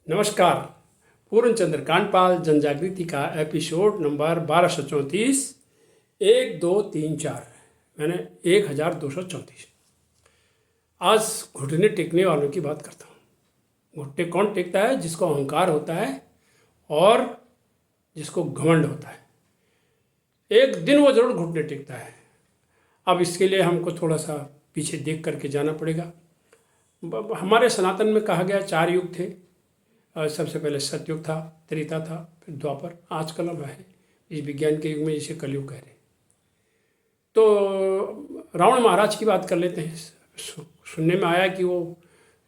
नमस्कार। पूर्णचंद्र कांडपाल जनजागृति का episode number 1234 1 2 3 4 मैंने 1234। आज घुटने टेकने वालों की बात करता हूँ। घुटने कौन टेकता है? जिसको अहंकार होता है और जिसको घमंड होता है। एक दिन वो जरूर घुटने टेकता है। अब इसके लिए हमको थोड़ा सा पीछे देख करके जाना पड़ेगा। हमारे सनातन में कहा गया 4 युग थे। सबसे पहले सतयुग था, त्रेता था, फिर द्वापर, आज कलम है इस विज्ञान के युग में जिसे कलयुग कह रहे हैं। तो रावण महाराज की बात कर लेते हैं। सुनने में आया कि वो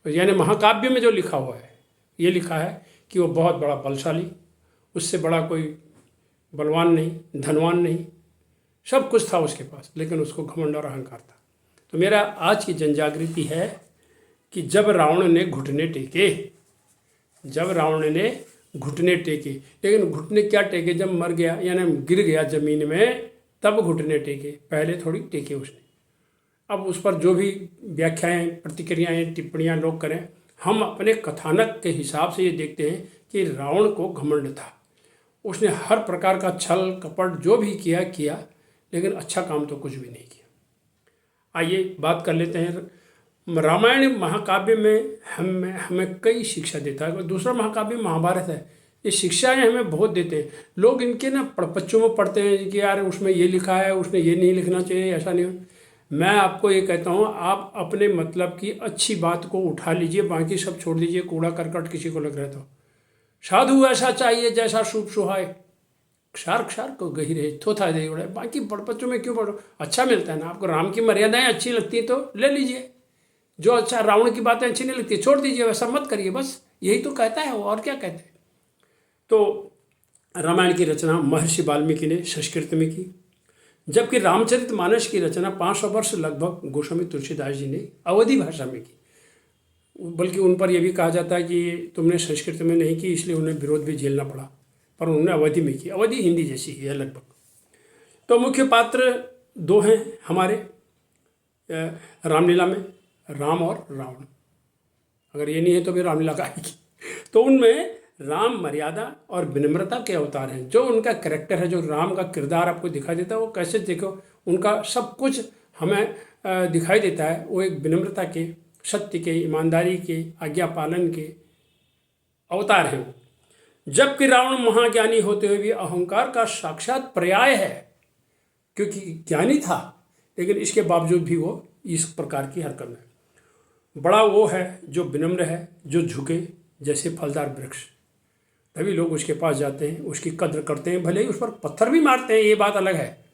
यानी महाकाव्य में जो लिखा हुआ है, ये लिखा है कि वो बहुत बड़ा बलशाली, उससे बड़ा कोई बलवान नहीं, धनवान नहीं, सब कुछ था उसके पास, लेकिन उसको घमंड और अहंकार था। तो मेरा आज की जनजागृति है कि जब रावण ने घुटने टेके, लेकिन घुटने क्या टेके? जब मर गया यानी गिर गया जमीन में, तब घुटने टेके, पहले थोड़ी टेके उसने। अब उस पर जो भी व्याख्याएं, प्रतिक्रियाएं, टिप्पणियां लोग करें, हम अपने कथानक के हिसाब से ये देखते हैं कि रावण को घमंड था। उसने हर प्रकार का छल कपट जो भी किया, लेकिन अच्छा काम तो कुछ भी नहीं किया। आइए बात कर लेते हैं। रामायण महाकाव्य में हमें कई शिक्षा देता है। दूसरा महाकाव्य महाभारत है। ये शिक्षाएं हमें बहुत देते हैं। लोग इनके ना पड़पच्चों में पढ़ते हैं कि यार उसमें ये लिखा है, उसने ये नहीं लिखना चाहिए, ऐसा नहीं। मैं आपको ये कहता हूँ, आप अपने मतलब की अच्छी बात को उठा लीजिए, बाकी सब छोड़ दीजिए। कूड़ा करकट किसी को लग रहा तो साधु ऐसा चाहिए जैसा शुभ सुहाए, क्षार को गहिरे थोथा दे उड़े। बाकी पड़पच्चों में क्यों पढ़ो? अच्छा मिलता है ना। आपको राम की मर्यादाएं अच्छी लगती तो ले लीजिए, जो अच्छा रावण की बातें अच्छी नहीं लगती छोड़ दीजिए, वैसा मत करिए। बस यही तो कहता है वो, और क्या कहते हैं। तो रामायण की रचना महर्षि वाल्मीकि ने संस्कृत में की, जबकि रामचरितमानस की रचना 500 वर्ष लगभग गोस्वामी तुलसीदास जी ने अवधी भाषा में की। बल्कि उन पर यह भी कहा जाता है कि तुमने संस्कृत में नहीं की, इसलिए उन्हें विरोध भी झेलना पड़ा, पर उन्होंने अवधी में की। अवधी हिंदी जैसी ही है लगभग। तो मुख्य पात्र 2 हैं हमारे रामलीला में, राम और रावण। अगर ये नहीं है तो फिर रामलीला का आएगी। तो उनमें राम मर्यादा और विनम्रता के अवतार हैं। जो उनका कैरेक्टर है, जो राम का किरदार आपको दिखाई देता है, वो कैसे देखो, उनका सब कुछ हमें दिखाई देता है। वो एक विनम्रता के, सत्य के, ईमानदारी के, आज्ञा पालन के अवतार हैं। जबकि रावण महाज्ञानी होते हुए भी अहंकार का साक्षात पर्याय है, क्योंकि ज्ञानी था लेकिन इसके बावजूद भी वो इस प्रकार की हरकत में। बड़ा वो है जो विनम्र है, जो झुके जैसे फलदार वृक्ष, तभी लोग उसके पास जाते हैं, उसकी कद्र करते हैं। भले ही उस पर पत्थर भी मारते हैं, ये बात अलग है।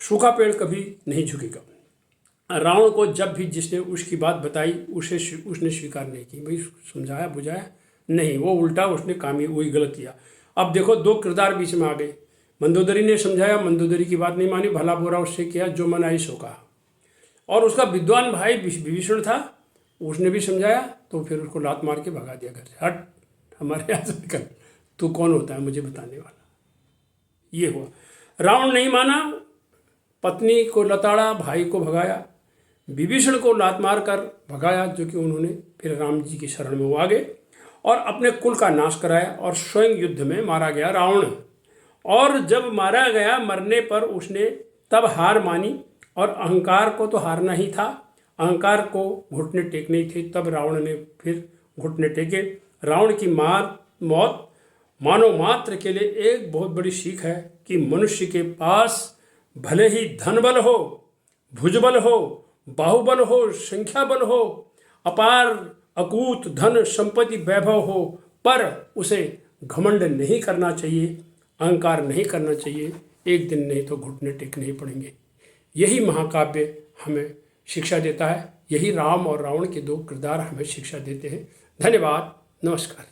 सूखा पेड़ कभी नहीं झुकेगा। रावण को जब भी जिसने उसकी बात बताई, उसने स्वीकार नहीं की। भाई समझाया बुझाया नहीं, वो उल्टा उसने काम ही वही गलत किया। अब देखो 2 किरदार बीच में आ गए। मंदोदरी ने समझाया, मंदोदरी की बात नहीं मानी, भला बुरा उससे किया, जो मन आई सो कहा। और उसका विद्वान भाई विभीषण था, उसने भी समझाया, तो फिर उसको लात मार के भगा दिया घर से। हट, हमारे यहाँ से निकल, तू कौन होता है मुझे बताने वाला। ये हुआ। रावण नहीं माना, पत्नी को लताड़ा, भाई को भगाया, विभीषण को लात मार कर भगाया, जो कि उन्होंने फिर राम जी की शरण में वो आ गए और अपने कुल का नाश कराया, और स्वयं युद्ध में मारा गया रावण। और जब मारा गया, मरने पर उसने तब हार मानी, और अहंकार को तो हारना ही था, अहंकार को घुटने टेकने थे। तब रावण ने फिर घुटने टेके। रावण की मौत मानव मात्र के लिए एक बहुत बड़ी सीख है कि मनुष्य के पास भले ही धन बल हो, भुजबल हो, बाहुबल हो, संख्या बल हो, अपार अकूत धन संपत्ति वैभव हो, पर उसे घमंड नहीं करना चाहिए, अहंकार नहीं करना चाहिए। एक दिन नहीं तो घुटने टेकने ही पड़ेंगे। यही महाकाव्य हमें शिक्षा देता है। यही राम और रावण के 2 किरदार हमें शिक्षा देते हैं। धन्यवाद, नमस्कार।